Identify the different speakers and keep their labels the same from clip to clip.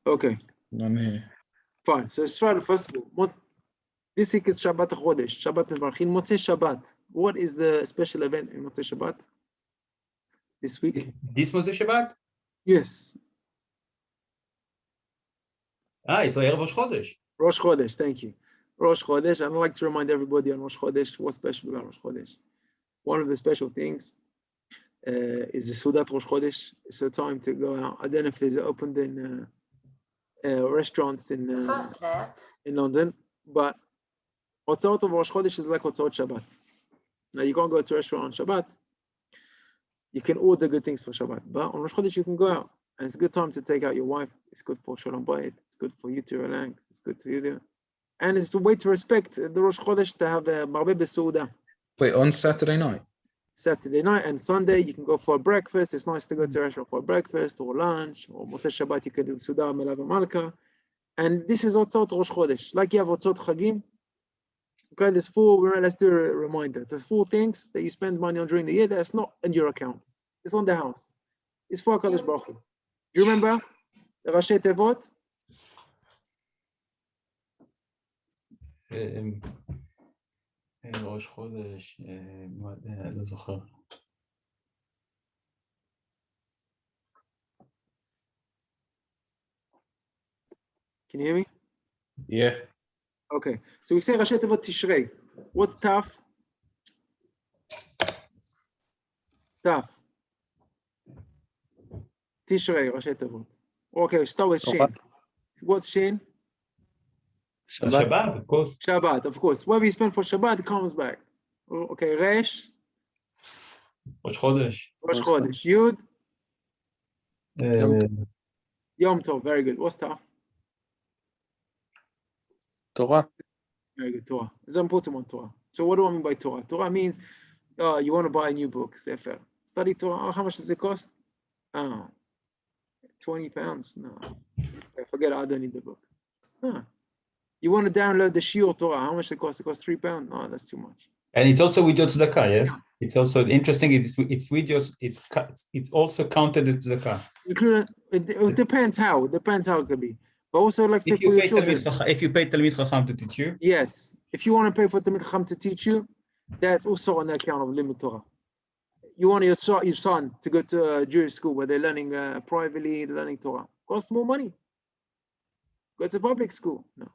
Speaker 1: Okay.
Speaker 2: I'm here.
Speaker 1: Fine. So let's try first of all. This week is Shabbat Chodesh. Shabbat Mevarchin. Motzei Shabbat. What is the special event in Motzei Shabbat this week?
Speaker 3: This Motzei Shabbat?
Speaker 1: Yes.
Speaker 3: It's Erev Rosh Chodesh.
Speaker 1: Rosh Chodesh. Thank you. Rosh Chodesh. I'd like to remind everybody on Rosh Chodesh what's special about Rosh Chodesh. One of the special things is the Sudat Rosh Chodesh. It's a time to go out. I don't know if there's opened in restaurants in London, but Hotzot of Rosh Chodesh is like Hotzot Shabbat. Now you can't go to a restaurant on Shabbat. You can order good things for Shabbat, but on Rosh Chodesh you can go out, and it's a good time to take out your wife. It's good for Shalom Bayit. It's good for you to relax. It's good to you there, and it's a way to respect the Rosh Chodesh to have a Marbeh B'Souda.
Speaker 2: Wait, on Saturday night?
Speaker 1: Saturday night and Sunday you can go for a breakfast. It's nice to go to a restaurant for a breakfast or lunch, or Motzei Shabbat you can do Suda, Melav, Malka. And this is Hotzot Rosh Chodesh. Like you have Hotzot Chagim. Okay, there's let's do a reminder. There's 4 things that you spend money on during the year that's not in your account. It's on the house. It's for HaKadosh Baruch Hu. Do you remember the Rashi Tevot?
Speaker 3: ראש חודש, לא זוכר.
Speaker 1: Can you hear me?
Speaker 2: Yeah.
Speaker 1: Okay, so we say Rashi Tevot Tishrei. What's tough? Tough. Tishrei, Rashi Tevot. Okay, start with Shin. What's Shin?
Speaker 3: Shabbat, of course.
Speaker 1: Shabbat, of course. Whatever you spend for Shabbat, it comes back. Okay, Resh.
Speaker 3: Rosh Chodesh.
Speaker 1: Rosh Chodesh. Yud. Yom Tov. Very good. What's tough?
Speaker 4: Torah.
Speaker 1: Very good. Torah. It's an important one, Torah. So what do I mean by Torah? Torah means you want to buy a new book, Sefer. Study Torah. Oh, how much does it cost? Oh, 20 pounds? No. Forget it. I don't need the book. Huh. You want to download the Shiur Torah. How much it costs? It costs £3. No, that's too much.
Speaker 3: And it's also with your tzedakah, yes? Yeah. It's also interesting. It's videos. It's also counted as tzedakah.
Speaker 1: It depends how. It depends how it could be. But also, like say for your children.
Speaker 3: If you pay Talmid Chacham to teach you.
Speaker 1: Yes. If you want to pay for Talmid Chacham to teach you, that's also on the account of Limud Torah. You want your son to go to a Jewish school where they're learning privately, they're learning Torah. Costs more money. Go to public school. No.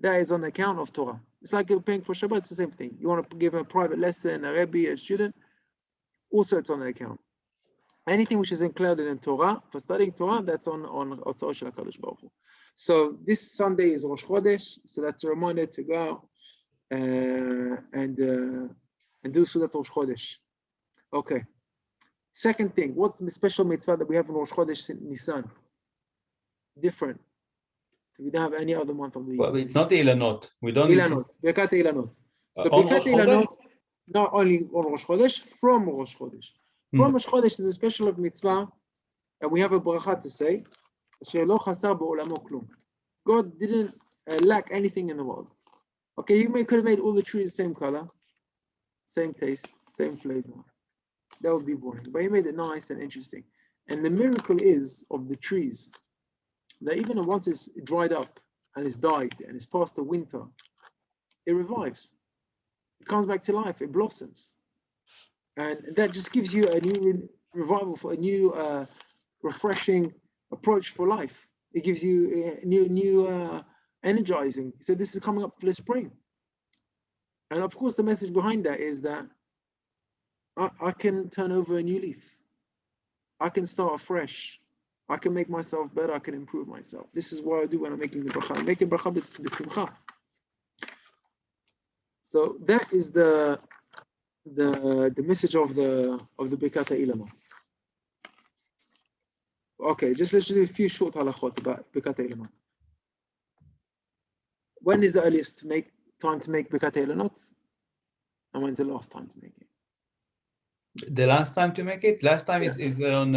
Speaker 1: That is on the account of Torah. It's like you're paying for Shabbat, it's the same thing. You want to give a private lesson, a Rebbe, a student, also it's on the account. Anything which is included in Torah, for studying Torah, that's on Hotzot Shel HaKadosh Baruch Hu. So this Sunday is Rosh Chodesh, so that's a reminder to go out and do Sudat Rosh Chodesh. Okay. Second thing, what's the special mitzvah that we have in Rosh Chodesh Nisan? Different. We don't have any other month of the year.
Speaker 3: Well, it's not Ilanot. We don't.
Speaker 1: Ilanot. Birkat Ilanot. So Birkat Ilanot, not only on Rosh Chodesh, from Rosh Chodesh. From Rosh Chodesh is a special mitzvah, and we have a bracha to say. God didn't lack anything in the world. Okay, you could have made all the trees the same color, same taste, same flavor. That would be boring. But he made it nice and interesting. And the miracle is of the trees that even once it's dried up and it's died and it's past the winter, it revives. It comes back to life. It blossoms. And that just gives you a new revival, for a new refreshing approach for life. It gives you a new energizing. So this is coming up for the spring. And of course, the message behind that is that I can turn over a new leaf. I can start afresh. I can make myself better. I can improve myself. This is what I do when I'm making the bracha. I'm making bracha b'simcha. So that is the message of the Birkat Ilanot. Okay, let's do a few short halachot about Birkat Ilanot. When is the earliest time to make Birkat Ilanot? And when's the last time to make it?
Speaker 3: The last time to make it? Last time is on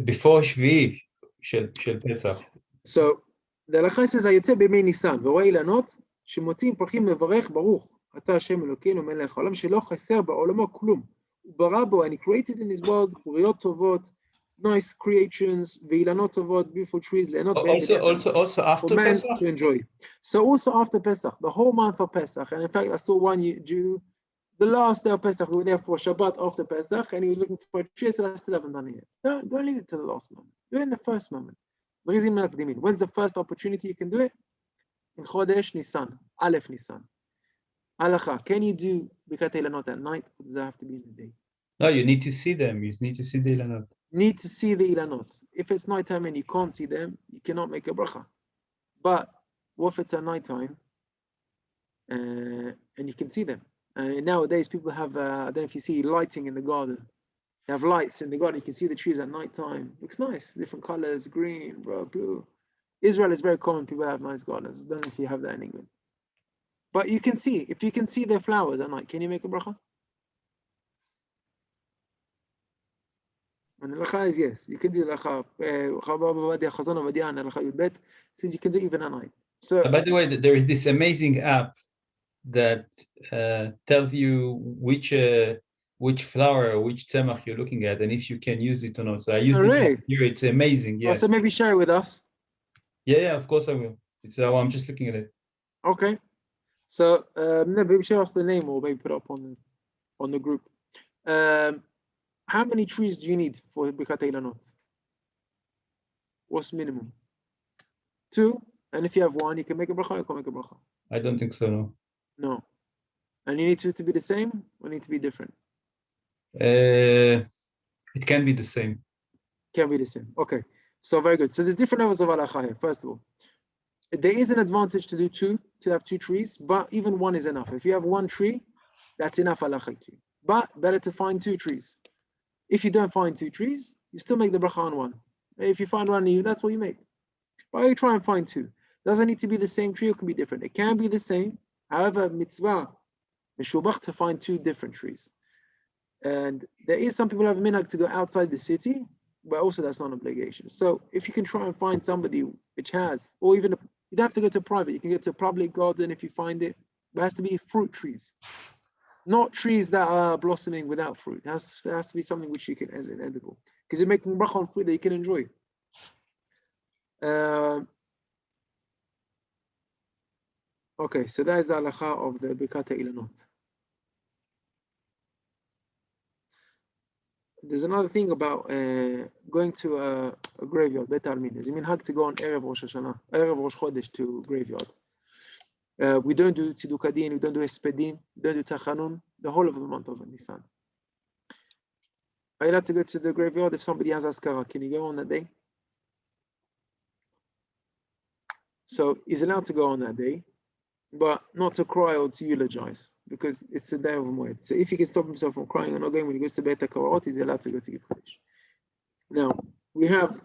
Speaker 3: before Shvi של Pesach.
Speaker 1: So the halacha says היוצא בימי ניסן ורואה אילנות שמוציאים פרחים מברך ברוך אתה השם אלוקינו מלך העולם שלא חסר בעולמו כלום. הוא ברא בו and he created in his world פוריות טובות nice creations, v'ilanot tovot, beautiful trees.
Speaker 3: Also
Speaker 1: for
Speaker 3: after
Speaker 1: man
Speaker 3: Pesach.
Speaker 1: to enjoy. So also after Pesach, the whole month of Pesach, and in fact, I saw one Jew, the last day of Pesach, we were there for Shabbat after Pesach, and he was looking for a tree, so I still haven't done it yet. Don't leave it to the last moment. Do it in the first moment. When's the first opportunity you can do it? In Chodesh Nisan, Aleph Nisan. Halacha, can you do Birkat Eilanot at night, or does it have to be in the day?
Speaker 3: No, you need to see them. You need to see the Ilanot.
Speaker 1: Need to see the Ilanot. If it's nighttime and you can't see them, you cannot make a bracha. But what if it's at nighttime and you can see them? Nowadays, people have, I don't know if you see lighting in the garden. They have lights in the garden. You can see the trees at nighttime. Looks nice. Different colors, green, blue. Israel is very common. People have nice gardens. I don't know if you have that in England. But you can see, if you can see their flowers at night, can you make a bracha? And the halacha is yes, you can do halacha. Says you can do even at night. So
Speaker 3: By the way, there is this amazing app that tells you which flower or which tzemach you're looking at, and if you can use it or not. So I used it
Speaker 1: really?
Speaker 3: last year. It's amazing. Yes.
Speaker 1: So maybe share it with us.
Speaker 3: Yeah, of course I will. It's I'm just looking at it.
Speaker 1: Okay. So maybe share us the name or maybe put it up on the group. How many trees do you need for Birkat Eilanot? What's minimum? 2. And if you have 1, you can make a bracha, you can make a bracha.
Speaker 3: I don't think so, no.
Speaker 1: No. And you need 2 to be the same or need to be different?
Speaker 3: It can be the same.
Speaker 1: Can be the same. Okay. So very good. So there's different levels of halacha here. First of all, there is an advantage to do 2, to have 2 trees, but even 1 is enough. If you have 1 tree, that's enough halacha. But better to find 2 trees. If you don't find 2 trees, you still make the bracha on 1. If you find 1, that's what you make. But you try and find 2. Doesn't need to be the same tree, it can be different. It can be the same. However, mitzvah, meshubach, to find 2 different trees. And there is some people who have a minhag to go outside the city, but also that's not an obligation. So if you can try and find somebody which has, or even, you don't have to go to private, you can go to a public garden if you find it, but it has to be fruit trees. Not trees that are blossoming without fruit. It has to be something which you can edible. Because you're making bracha on fruit that you can enjoy. Okay, so that is the halacha of the Birkat Eilanot. There's another thing about going to a graveyard, Beit Almin. There's a minhag to go on Erev Rosh Hashanah, Erev Rosh Chodesh to graveyard. We don't do Tzidukadin, we don't do Espedim, we don't do Tachanun, the whole of the month of Nisan. Are you allowed to go to the graveyard if somebody has Askara? Can you go on that day? So he's allowed to go on that day, but not to cry or to eulogize, because it's a day of Moed. So if he can stop himself from crying or not going when he goes to Beit HaKavarot, he's allowed to go to Gib Chodesh. Now, we have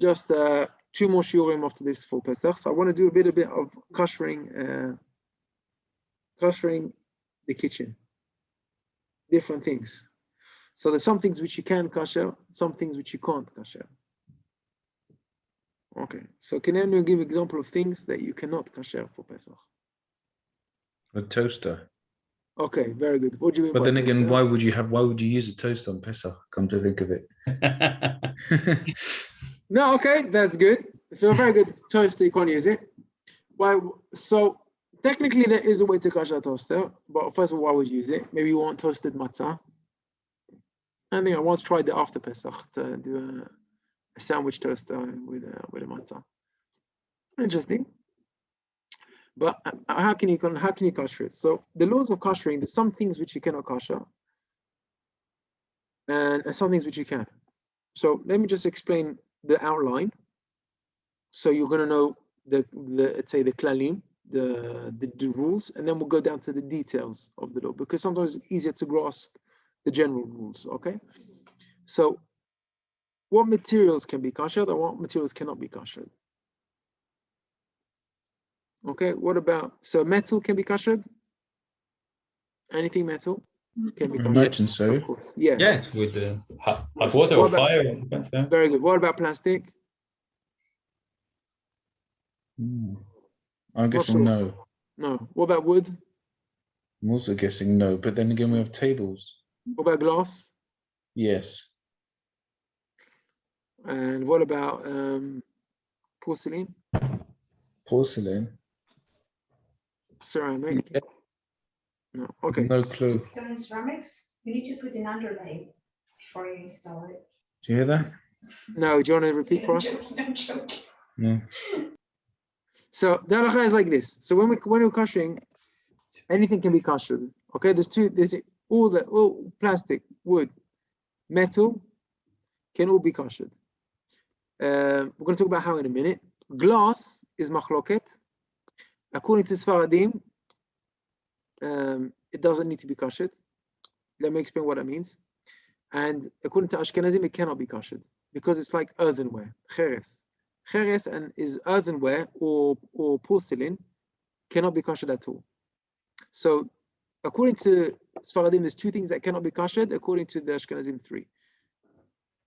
Speaker 1: just 2 more shiurim after this for Pesach. So I want to do a bit of kashering the kitchen. Different things. So there's some things which you can kasher, some things which you can't kasher. Okay, so can anyone give an example of things that you cannot kasher for Pesach?
Speaker 2: A toaster.
Speaker 1: Okay, very good. What do you mean?
Speaker 2: But
Speaker 1: by
Speaker 2: then again,
Speaker 1: toaster?
Speaker 2: why would you use a toaster on Pesach? Come to think of it.
Speaker 1: No, okay, that's good. If you're a very good toaster, you can't use it. Why? So technically, there is a way to kasher a toaster, but first of all, why would you use it? Maybe you want toasted matzah. I think I once tried it after Pesach to do a sandwich toaster with a matzah. Interesting. But how can you kasher it? So the laws of kashering, there's some things which you cannot kasher, and some things which you can. So let me just explain the outline. So you're going to know the let's say the klalim, the rules, and then we'll go down to the details of the law, because sometimes it's easier to grasp the general rules. Okay. So what materials can be kashered and what materials cannot be kashered? Okay, what about, so metal can be kashered? Anything metal can be
Speaker 2: I
Speaker 1: kashered?
Speaker 2: imagine so.
Speaker 1: Of course, yes.
Speaker 3: Yes, with hot water or fire. Yeah.
Speaker 1: Very good. What about plastic?
Speaker 2: I'm guessing no.
Speaker 1: No. What about wood?
Speaker 2: I'm also guessing no. But then again, we have tables.
Speaker 1: What about glass?
Speaker 2: Yes.
Speaker 1: And what about porcelain?
Speaker 2: Porcelain.
Speaker 1: Ceramic?
Speaker 2: Yeah.
Speaker 1: No. Okay.
Speaker 2: No clue.
Speaker 4: Stone ceramics, you need to put an underlay before you install it.
Speaker 2: Do you hear that?
Speaker 1: No. Do you want to repeat for
Speaker 4: I'm
Speaker 1: us?
Speaker 4: joking, I'm joking.
Speaker 2: No.
Speaker 1: So the halacha is like this. So when we're kashering, anything can be kashered. Okay, there's all plastic, wood, metal can all be kashered. We're going to talk about how in a minute. Glass is machloket. According to Sfaradim, it doesn't need to be kashered. Let me explain what that means. And according to Ashkenazim, it cannot be kashered because it's like earthenware, cheres. Cheres and is earthenware or porcelain cannot be kashered at all. So according to Sfaradim, there's two things that cannot be kashered. According to the Ashkenazim, three.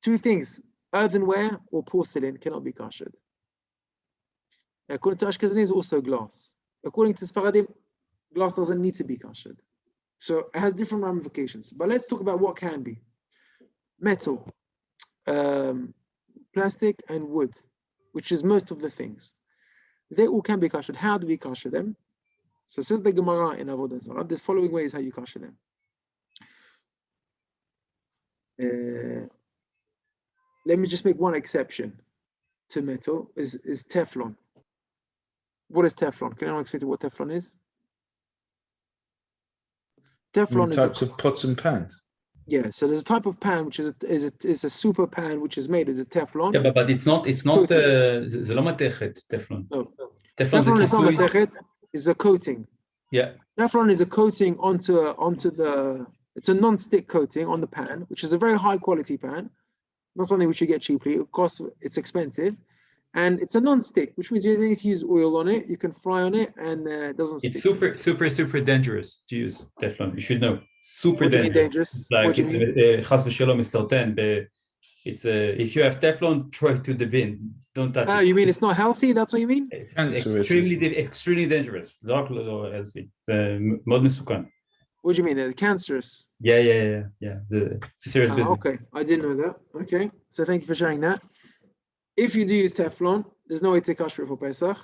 Speaker 1: Two things, earthenware or porcelain cannot be kashered. According to Ashkenazim, it's also glass. According to Sfaradim, glass doesn't need to be kashered. So it has different ramifications. But let's talk about what can be. Metal, plastic, and wood, which is most of the things. They all can be kashered. How do we kasher them? So says the Gemara in Avodah Zarah, the following way is how you kasher them. Let me just make one exception to metal, is Teflon. What is Teflon? Can anyone explain what Teflon is? Teflon is
Speaker 2: types of pots and pans.
Speaker 1: Yeah, so there's a type of pan which is a super pan which is made as a Teflon.
Speaker 3: Yeah, but it's not זה לא מתכת, טפלון.
Speaker 1: No.
Speaker 3: טפלון זה
Speaker 1: Teflon is not
Speaker 3: כיסוי.
Speaker 1: matechet, it's a coating.
Speaker 3: Yeah.
Speaker 1: Teflon is a coating onto the, it's a non-stick coating on the pan, which is a very high quality pan, not something which you get cheaply. Of course, it's expensive, and it's a non-stick, which means you don't need to use oil on it. You can fry on it, and it doesn't stick.
Speaker 3: It's super dangerous to use Teflon. You should know. Super
Speaker 1: What do you mean
Speaker 3: dangerous.
Speaker 1: dangerous? What do you mean?
Speaker 3: חס ושלום מסרטן. It's if you have Teflon, throw it to the bin. Don't touch it.
Speaker 1: You mean it's not healthy? That's what you mean?
Speaker 3: It's
Speaker 2: Cancerous.
Speaker 3: extremely dangerous. לא healthy. מאוד מסוכן.
Speaker 1: What do you mean? Cancerous?
Speaker 3: Yeah. It's a serious business.
Speaker 1: Okay, I didn't know that. Okay, so thank you for sharing that. If you do use Teflon, there's no way to kasher it for Pesach.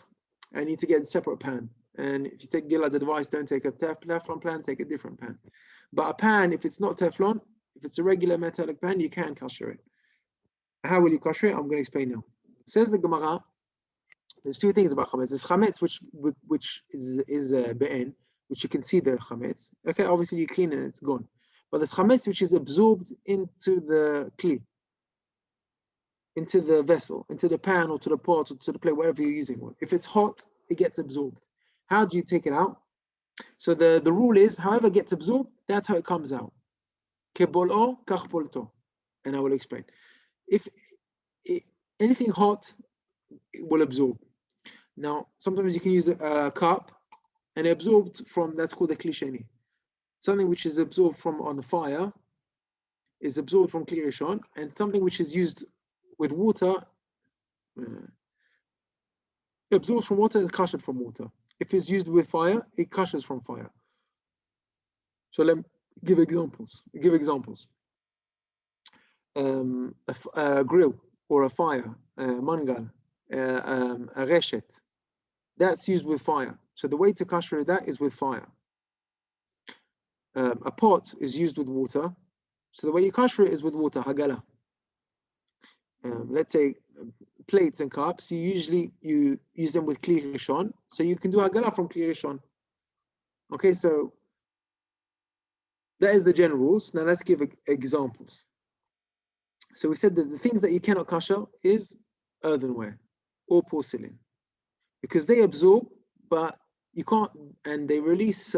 Speaker 1: I need to get a separate pan. And if you take Gilad's advice, don't take a Teflon pan, take a different pan. But a pan, if it's not Teflon, if it's a regular metallic pan, you can kasher it. How will you kasher it? I'm going to explain now. Says the Gemara, there's two things about chametz. There's chametz, which is be'en, which you can see the chametz. Okay, obviously you clean it and it's gone. But there's chametz which is absorbed into the kli, into the vessel, into the pan or to the pot or to the plate, whatever you're using. If it's hot, it gets absorbed. How do you take it out? So the rule is, however it gets absorbed, that's how it comes out. Kebol'o kach polto. And I will explain. If anything hot, it will absorb. Now, sometimes you can use a cup and absorbed from, that's called a kli sheni. Something which is absorbed from on the fire is absorbed from kli rishon, and something which is used with water, absorbs from water and is kashered from water. If it's used with fire, it kashers from fire. So let me give examples. A grill or a fire, a mangal, a reshet, that's used with fire. So the way to kasher that is with fire. A pot is used with water. So the way you kasher it is with water, hagala. Let's say plates and cups, you use them with kli rishon, so you can do hagala from kli rishon. Okay, so that is the general rules. Now let's give examples. So we said that the things that you cannot kasher is earthenware or porcelain, because they absorb, but you can't, and they release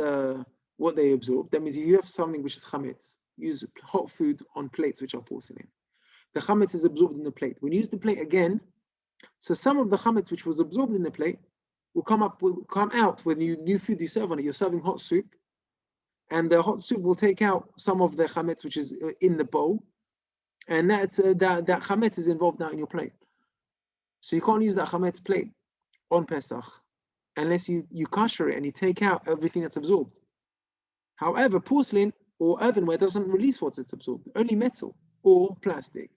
Speaker 1: what they absorb. That means you have something which is chametz. Use hot food on plates which are porcelain. The chametz is absorbed in the plate. When you use the plate again, so some of the chametz which was absorbed in the plate will come out when new food you serve on it. You're serving hot soup, and the hot soup will take out some of the chametz which is in the bowl, and that's that chametz is involved now in your plate. So you can't use that chametz plate on Pesach unless you kasher it and you take out everything that's absorbed. However, porcelain or earthenware doesn't release what it's absorbed, only metal or plastic.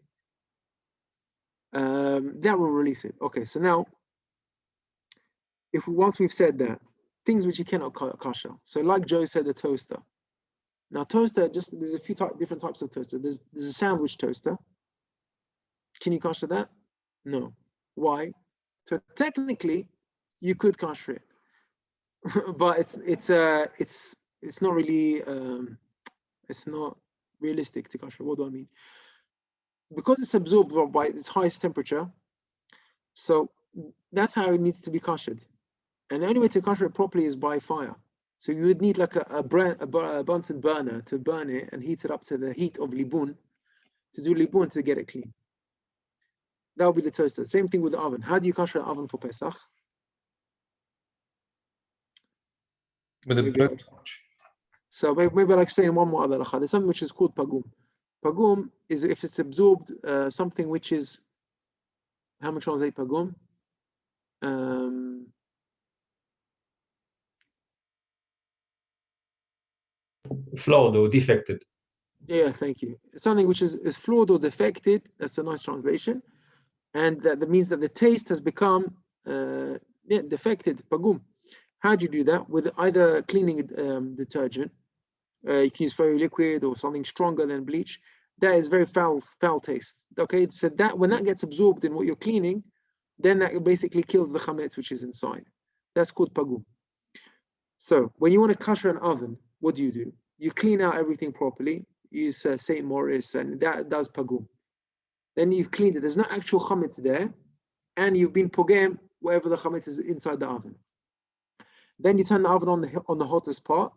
Speaker 1: that will release it. Okay, so now, once we've said that, things which you cannot kosher. So like Joe said, the toaster. Now toaster, there's a few different types of toaster. There's a sandwich toaster. Can you kosher that? No. Why? So technically, you could kosher it, but it's not really it's not realistic to kosher. What do I mean? Because it's absorbed by its highest temperature, so that's how it needs to be koshered. And the only way to kosher it properly is by fire. So you would need like a Bunsen burner to burn it and heat it up to the heat of libun, to do libun to get it clean. That would be the toaster. Same thing with the oven. How do you kosher an oven for Pesach?
Speaker 2: With a blow torch.
Speaker 1: So maybe I'll explain one more other halakha. There's something which is called pagum. Pagum is if it's absorbed something which is, how much translate pagum?
Speaker 3: Flawed or defected.
Speaker 1: Yeah, thank you. Something which is flawed or defected. That's a nice translation, and that means that the taste has become defected. Pagum. How do you do that? With either cleaning detergent. You can use fairy liquid or something stronger than bleach. That is very foul taste. Okay, so that when that gets absorbed in what you're cleaning, then that basically kills the chametz which is inside. That's called pagum. So when you want to kosher an oven, what do? You clean out everything properly. You use St. Maurice, and that does pagum. Then you've cleaned it. There's no actual chametz there, and you've been pogem whatever the chametz is inside the oven. Then you turn the oven on the hottest part,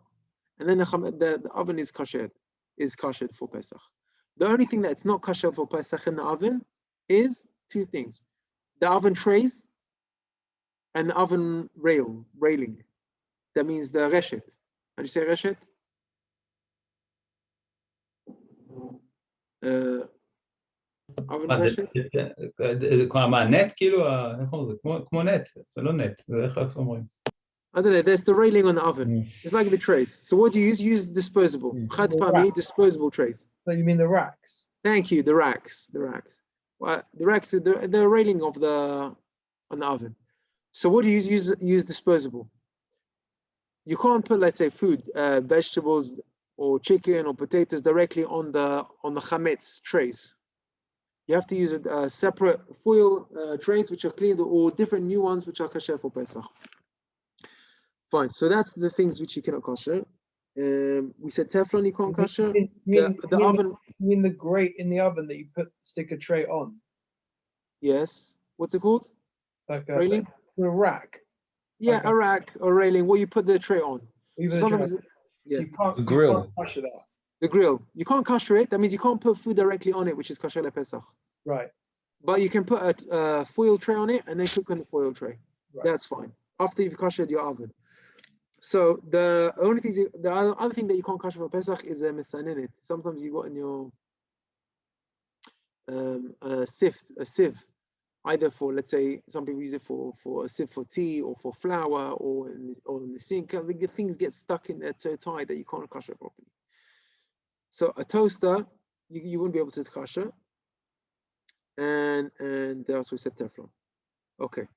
Speaker 1: and then the oven is kasher for Pesach. The only thing that's not kasher for Pesach in the oven is two things: the oven trays and the oven railing. That means the reshet. How do you say reshet? oven reshet?
Speaker 3: מה, נט כאילו? כמו נט, זה לא נט, זה איך אומרים?
Speaker 1: I don't know, there's the railing on the oven. It's like the trays. So what do you use? Use disposable. Chad pami, disposable trays.
Speaker 5: So you mean the racks?
Speaker 1: Thank you, the racks. Well, the racks are the railing on the oven. So what do you use? Use disposable. You can't put, let's say, food, vegetables or chicken or potatoes directly on the chametz trays. You have to use separate foil trays which are cleaned, or different new ones which are kasher for Pesach. Fine, so that's the things which you cannot kosher. We said Teflon you can't kosher. The oven.
Speaker 5: You mean the grate in the oven that you stick a tray on?
Speaker 1: Yes. What's it called?
Speaker 5: Like
Speaker 1: railing?
Speaker 5: A rack.
Speaker 1: Yeah,
Speaker 5: like
Speaker 1: a rack or railing where you put the tray on.
Speaker 5: So
Speaker 1: sometimes,
Speaker 5: you can't,
Speaker 2: the grill.
Speaker 5: You can't kosher that.
Speaker 1: The grill. You can't kosher it. That means you can't put food directly on it, which is kosher Pesach.
Speaker 5: Right.
Speaker 1: But you can put a foil tray on it and then cook on the foil tray.
Speaker 5: Right.
Speaker 1: That's fine. After you've koshered your oven. So the other thing that you can't kosher for Pesach is a misaninit. Sometimes you got in your a sieve, either for, let's say, some people use it for a sieve for tea or for flour or in the sink. Things get stuck in there so tight that you can't kosher properly. So a toaster, you wouldn't be able to kosher. And that's what we said, Teflon. Okay.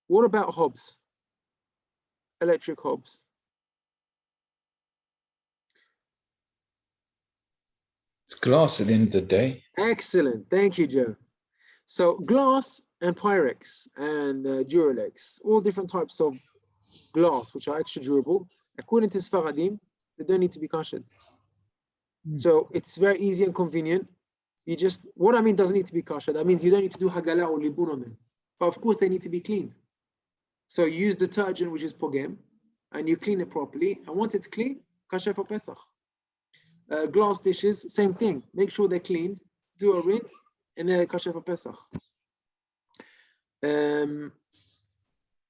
Speaker 1: What about hobs? Electric hobs.
Speaker 2: It's glass at the end of the day.
Speaker 1: Excellent. Thank you, Joe. So glass and Pyrex and Duralex, all different types of glass which are extra durable. According to Sfaradim, they don't need to be koshered. So it's very easy and convenient. What I mean doesn't need to be kosher. That means you don't need to do hagala or libun on them. But of course they need to be cleaned. So you use detergent, which is pogem, and you clean it properly. And once it's clean, kosher for Pesach. Glass dishes, same thing. Make sure they're cleaned, do a rinse, and they're kosher for Pesach.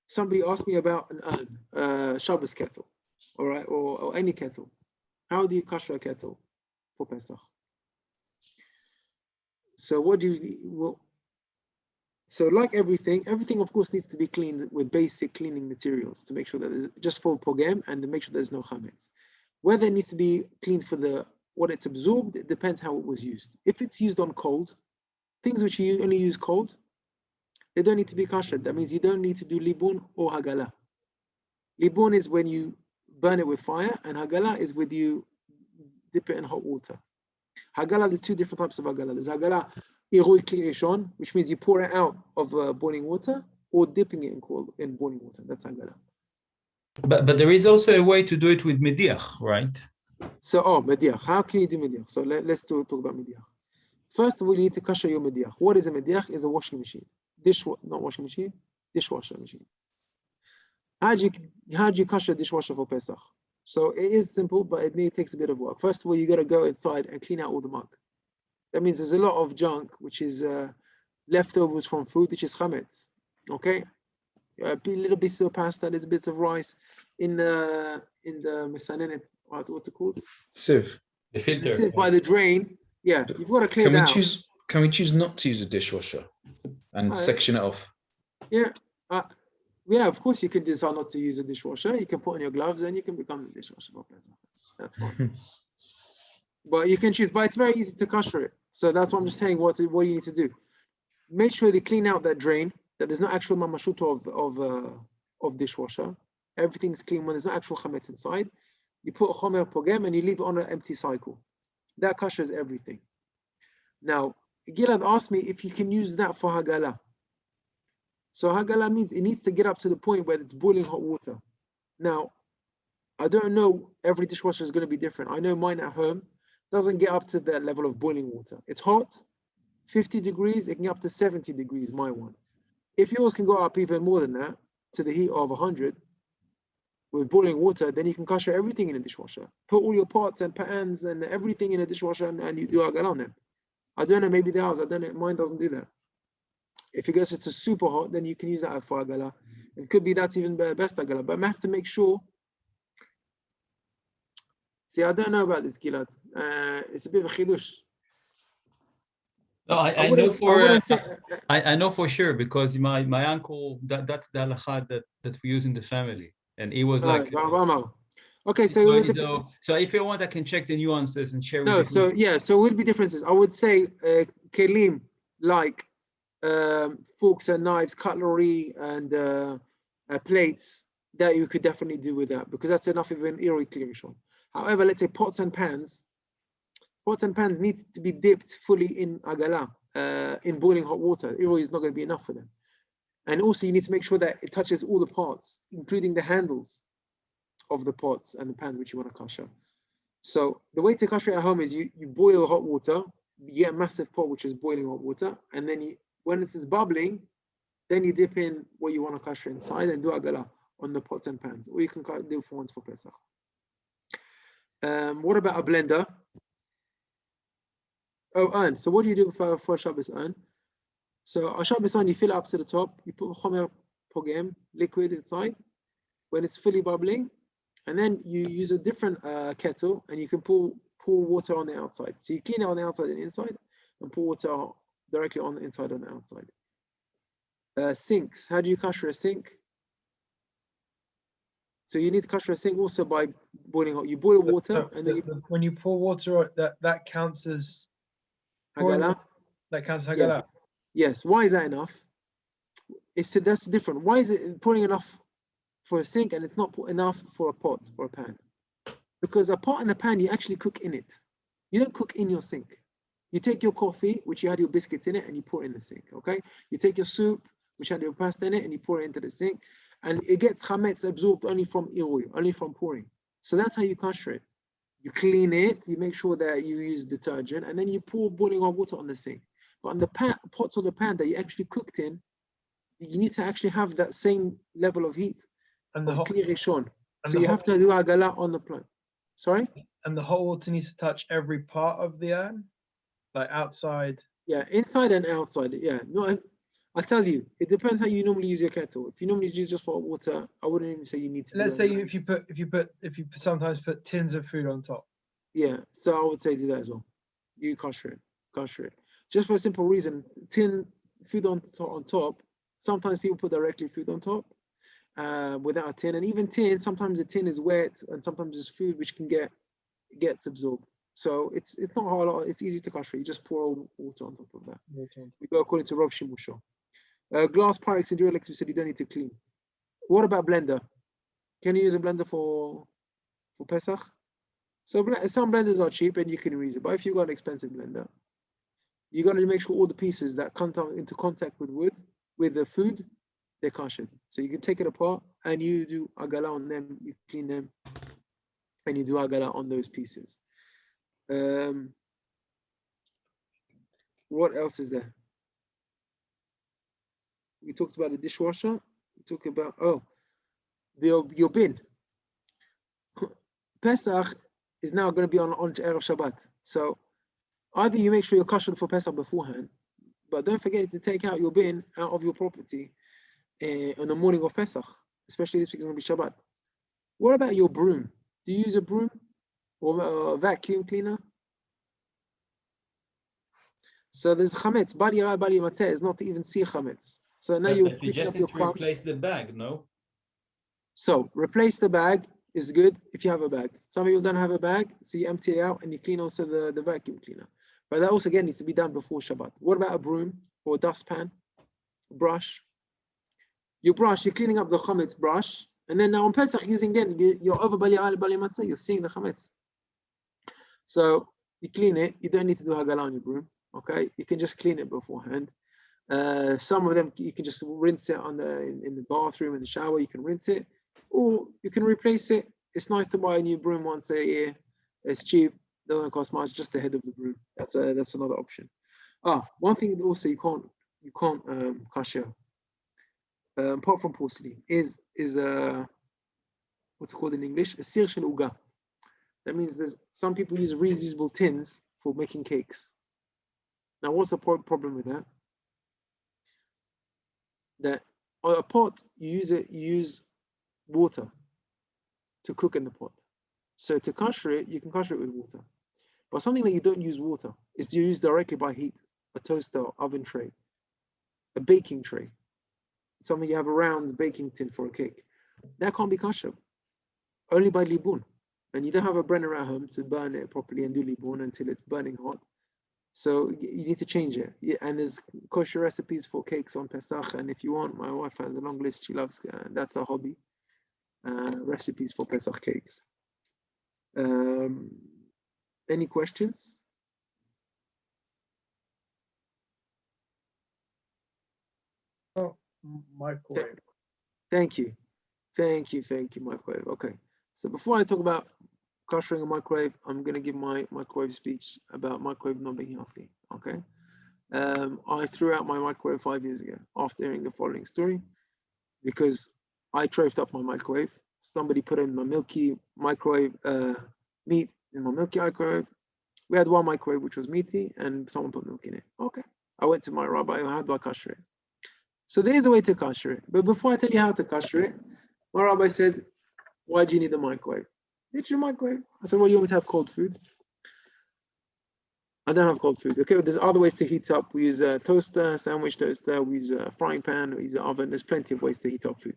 Speaker 1: Somebody asked me about an urn, Shabbos kettle, all right, or any kettle. How do you kosher a kettle for Pesach? So so like everything of course needs to be cleaned with basic cleaning materials to make sure that there's just for pogem and to make sure there's no chametz. Whether it needs to be cleaned for what it's absorbed, it depends how it was used. If it's used on cold, things which you only use cold, they don't need to be kasher. That means you don't need to do libun or hagala. Libun is when you burn it with fire, and hagala is when you dip it in hot water. Hagala, there's two different types of hagala. There's hagala irui kli rishon, which means you pour it out of boiling water, or dipping it in boiling water. That's hagala.
Speaker 3: But there is also a way to do it with mediach, right?
Speaker 1: So, mediach. How can you do mediach? So let's talk about mediach. First of all, you need to kasher your mediach. What is a mediach? Is a washing machine. Not washing machine, dishwasher machine. How do you kasher a dishwasher for Pesach? So it is simple, but it takes a bit of work. First of all, you got to go inside and clean out all the muck. That means there's a lot of junk, which is leftovers from food, which is chametz. Okay, little bits of pasta, little bits of rice in the mesanenet. What's it called?
Speaker 2: Sieve.
Speaker 3: The filter.
Speaker 1: The sieve by the drain. Yeah, you've got to clean that out.
Speaker 2: Can we choose not to use a dishwasher and section it off?
Speaker 1: Yeah. Yeah, of course you could decide not to use a dishwasher. You can put on your gloves and you can become the dishwasher. That's fine. But you can choose, but it's very easy to kasher it. So that's what I'm just saying, what you need to do. Make sure they clean out that drain, that there's no actual mamashuto of dishwasher. Everything's clean when there's no actual chametz inside. You put a chomer pogem and you leave it on an empty cycle. That kashers everything. Now, Gilad asked me if you can use that for hagala. So hagala means it needs to get up to the point where it's boiling hot water. Now, I don't know, every dishwasher is going to be different. I know mine at home doesn't get up to that level of boiling water. It's hot, 50 degrees, it can get up to 70 degrees, my one. If yours can go up even more than that, to the heat of 100, with boiling water, then you can kasher everything in a dishwasher. Put all your pots and pans and everything in a dishwasher and you do hagala on them. I don't know, maybe theirs, I don't know, mine doesn't do that. If it goes to super hot, then you can use that for hagala. It could be that's even best hagala, but I have to make sure. See, I don't know about this, Gilad. It's a bit of a chidush.
Speaker 3: No, I know for I know for sure because my uncle that's the halakha that we use in the family, and he was like.
Speaker 1: Okay, so
Speaker 3: if you want, I can check the nuances and share.
Speaker 1: No, so yeah, so what would be differences? I would say kelim like forks and knives, cutlery, and plates that you could definitely do with that because that's enough of an irui klirishon. However, let's say pots and pans need to be dipped fully in agala, in boiling hot water. Irui is not going to be enough for them. And also you need to make sure that it touches all the parts, including the handles of the pots and the pans which you want to kasher. So the way to kasher at home is you boil hot water, you get a massive pot which is boiling hot water, and then when this is bubbling, then you dip in what you want to kasher inside and do agala on the pots and pans, or you can do for once for Pesach. What about a blender? Oh, urn. So what do you do for a Shabbos urn? So a Shabbos urn, you fill it up to the top, you put chomer pogem, liquid inside, when it's fully bubbling, and then you use a different kettle, and you can pour water on the outside. So you clean it on the outside and inside, and pour water directly on the inside and the outside. Sinks. How do you kasher a sink? So you need to kasher a sink also by boiling hot. You boil water, and then
Speaker 5: when you pour water, that counts as
Speaker 1: hagala.
Speaker 5: That counts as hagala.
Speaker 1: Yeah. Yes. Why is that enough? That's different. Why is it pouring enough for a sink and it's not enough for a pot or a pan? Because a pot and a pan, you actually cook in it. You don't cook in your sink. You take your coffee, which you had your biscuits in it, and you pour it in the sink. Okay. You take your soup, which had your pasta in it, and you pour it into the sink. And it gets chametz absorbed only from irui, only from pouring. So that's how you kasher it. You clean it, you make sure that you use detergent, and then you pour boiling hot water on the sink. But on the pots or the pan that you actually cooked in, you need to actually have that same level of heat
Speaker 5: And
Speaker 1: of kli rishon. So you have to do agala on the plant. Sorry?
Speaker 5: And the hot water needs to touch every part of the urn, like outside.
Speaker 1: Yeah, inside and outside. Yeah, no, I tell you, it depends how you normally use your kettle. If you normally use just for water, I wouldn't even say you need to.
Speaker 5: Let's say if you sometimes put tins of food on top.
Speaker 1: Yeah, so I would say do that as well. You kasher it. Just for a simple reason, tin food on top. Sometimes people put directly food on top without a tin, and even tin. Sometimes the tin is wet, and sometimes there's food which can gets absorbed. So it's not hard. It's easy to kasher. You just pour water on top of that. We go according to Rav Shimusho. Glass, Pyrex, and Duralex, we said you don't need to clean. What about blender? Can you use a blender for Pesach? So some blenders are cheap and you can use it. But if you've got an expensive blender, you got to make sure all the pieces that come into contact with the food, they're kasher. So you can take it apart and you do agala on them, you clean them, and you do agala on those pieces. What else is there? We talked about the dishwasher. We talked about your bin. Pesach is now going to be on Erev Shabbat. So either you make sure you're kasher for Pesach beforehand, but don't forget to take out your bin out of your property on the morning of Pesach, especially this week is going to be Shabbat. What about your broom? Do you use a broom or a vacuum cleaner? So there's chametz. Bali mateh is not to even see chametz. So now you
Speaker 3: just need to replace the bag, no?
Speaker 1: So replace the bag is good if you have a bag. Some people don't have a bag, so you empty it out and you clean also the vacuum cleaner. But that also again needs to be done before Shabbat. What about a broom or a dustpan, brush? Your brush, you're cleaning up the chametz brush, and then now on Pesach using again, you're over bali matzah, you're seeing the chametz. So you clean it. You don't need to do hagala on your broom. Okay, you can just clean it beforehand. Some of them you can just rinse it in the bathroom, in the shower. You can rinse it, or you can replace it. It's nice to buy a new broom once a year. It's cheap, doesn't cost much. Just the head of the broom. That's another option. One thing also you can't kasher apart from porcelain is what's it called in English? A sir shel uga. That means there's some people use reusable tins for making cakes. Now, what's the problem with that? That on a pot, you use water to cook in the pot. So to kasher it, you can kasher it with water. But something that you don't use water is to use directly by heat, a toaster, oven tray, a baking tray, something you have a round baking tin for a cake. That can't be kasher, only by libun. And you don't have a brenner at home to burn it properly and do libun until it's burning hot. So you need to change it. And there's kosher recipes for cakes on Pesach. And if you want, my wife has a long list. She loves, that's her hobby. Recipes for Pesach cakes. Any questions?
Speaker 5: Oh, microwave.
Speaker 1: Thank you, microwave. Okay. So before I talk about kashering a microwave, I'm going to give my microwave speech about microwave not being healthy. Okay. I threw out my microwave 5 years ago after hearing the following story because I trafed up my microwave. Somebody put in my milky microwave meat in my milky microwave. We had one microwave which was meaty and someone put milk in it. Okay. I went to my rabbi, how do I kasher it? So there's a way to kasher it. But before I tell you how to kasher it, my rabbi said, why do you need a microwave? It's your microwave. I said, well, you want me to have cold food? I don't have cold food. Okay, but there's other ways to heat up. We use a toaster, sandwich toaster. We use a frying pan. We use an oven. There's plenty of ways to heat up food.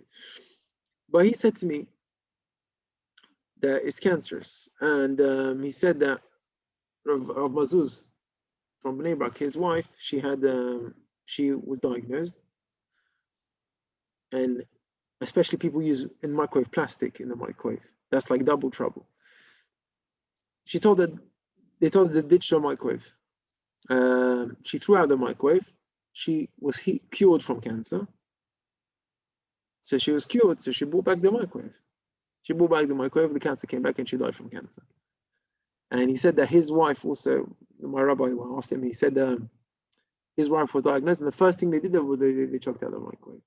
Speaker 1: But he said to me that it's cancerous. And he said that Rav Mazuz from Bnei Brak, his wife, she was diagnosed. And especially people use in microwave plastic in the microwave. That's like double trouble. They told her to ditch the microwave. She threw out the microwave. She was cured from cancer. So she was cured, so she brought back the microwave. The cancer came back and she died from cancer. And he said that his wife also, my rabbi asked him, he said his wife was diagnosed and the first thing they did was they chucked out the microwave.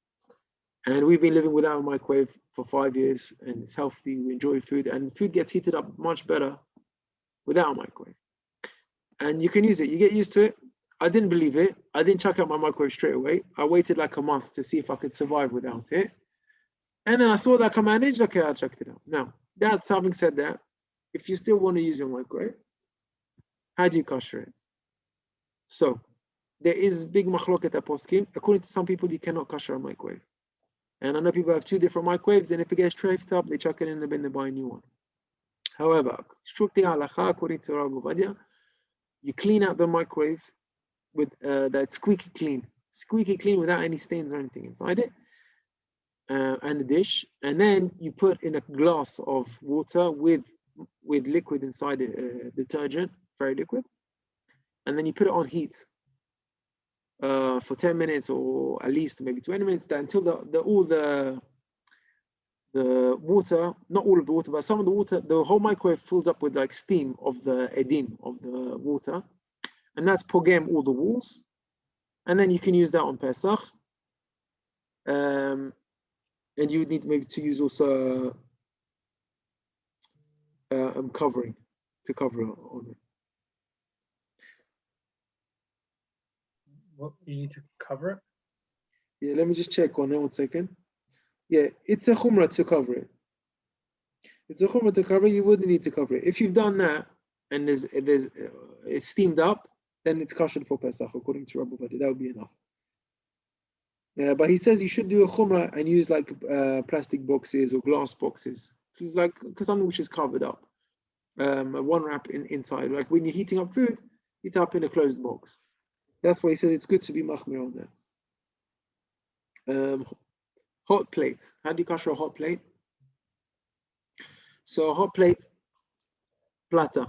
Speaker 1: And we've been living without a microwave for 5 years and it's healthy, we enjoy food and food gets heated up much better without a microwave. And you can use it, you get used to it. I didn't believe it. I didn't chuck out my microwave straight away. I waited like a month to see if I could survive without it. And then I saw that I can manage, okay, I checked it out. Now, having said that, if you still want to use your microwave, how do you kasher it? So, there is big machloket at poskim. According to some people, you cannot kasher a microwave. And I know people have two different microwaves, and if it gets trafed up, they chuck it in the bin, they buy a new one. However, strictly halacha, according to Rabbi Ovadia, you clean out the microwave with that squeaky clean without any stains or anything inside it, and the dish, and then you put in a glass of water with liquid inside it, detergent, very liquid, and then you put it on heat for 10 minutes or at least maybe 20 minutes until all the water, not all of the water, but some of the water, the whole microwave fills up with like steam of the edim, of the water, and that's pogem all the walls, and then you can use that on Pesach, and you would need maybe to use also covering to cover on it.
Speaker 5: What you need to cover it?
Speaker 1: Yeah, let me just check on that 1 second. Yeah, it's a chumrah to cover it. It's a chumrah to cover it. You wouldn't need to cover it. If you've done that and it's steamed up, then it's kosher for Pesach, according to Rabbi Ovadia. That would be enough. But he says you should do a chumrah and use like plastic boxes or glass boxes, like something which is covered up. One wrap inside. Like when you're heating up food, heat up in a closed box. That's why he says it's good to be machmir on that. Hot plate. How do you kosher a hot plate? So a hot plate, platter.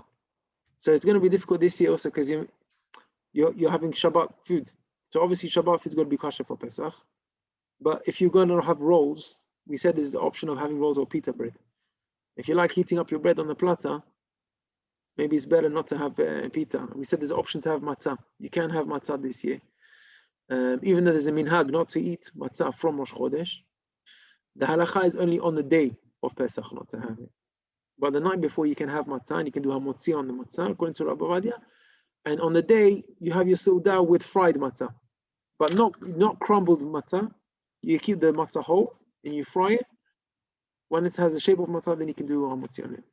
Speaker 1: So it's going to be difficult this year also because you're having Shabbat food. So obviously Shabbat food is going to be kosher for Pesach. But if you're going to have rolls, we said there's the option of having rolls or pita bread. If you like heating up your bread on the platter, maybe it's better not to have pita. We said there's an option to have matzah. You can have matzah this year. Even though there's a minhag not to eat matzah from Rosh Chodesh, the halacha is only on the day of Pesach not to have it. But the night before you can have matzah, and you can do hamotzi on the matzah, according to Rabbi Ovadia. And on the day, you have your seudah with fried matzah, but not crumbled matzah. You keep the matzah whole, and you fry it. When it has the shape of matzah, then you can do hamotzi on it.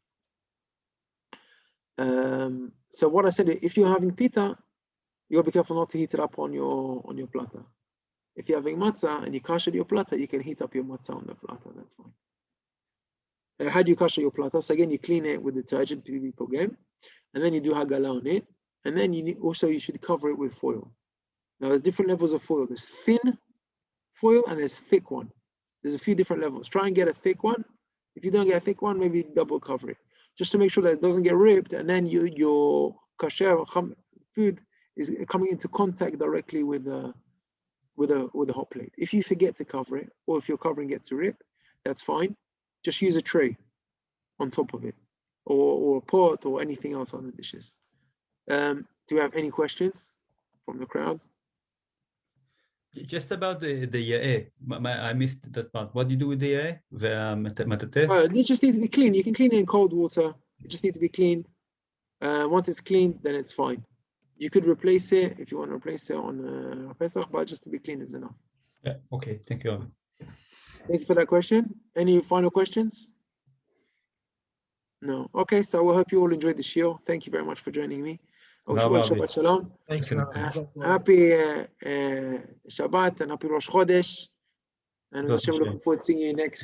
Speaker 1: So what I said, if you're having pita, you gotta be careful not to heat it up on your platter. If you're having matzah and you kasher your platter, you can heat up your matzah on the platter. That's fine. How do you kasher your platter? So again, you clean it with detergent, PV pogem, and then you do hagala on it, and then you should cover it with foil. Now there's different levels of foil. There's thin foil and there's thick one. There's a few different levels. Try and get a thick one. If you don't get a thick one, maybe double cover it, just to make sure that it doesn't get ripped, and then your kasher food is coming into contact directly with a hot plate. If you forget to cover it, or if your covering gets to rip, that's fine. Just use a tray on top of it, or a pot, or anything else on the dishes. Do you have any questions from the crowd?
Speaker 3: Just about the ya'eh, I missed that part. What do you do with the ya'eh? The
Speaker 1: It just needs to be clean. You can clean it in cold water. It just needs to be cleaned. Once it's cleaned, then it's fine. You could replace it if you want to replace it on Pesach, but just to be clean is enough.
Speaker 3: Yeah. Okay. Thank you.
Speaker 1: Thank you for that question. Any final questions? No. Okay. So I hope you all enjoyed the shiur. Thank you very much for joining me. Shabbat Shalom.
Speaker 5: Thank you.
Speaker 1: Happy Shabbat and happy Rosh Chodesh. And as I'm looking forward to seeing you next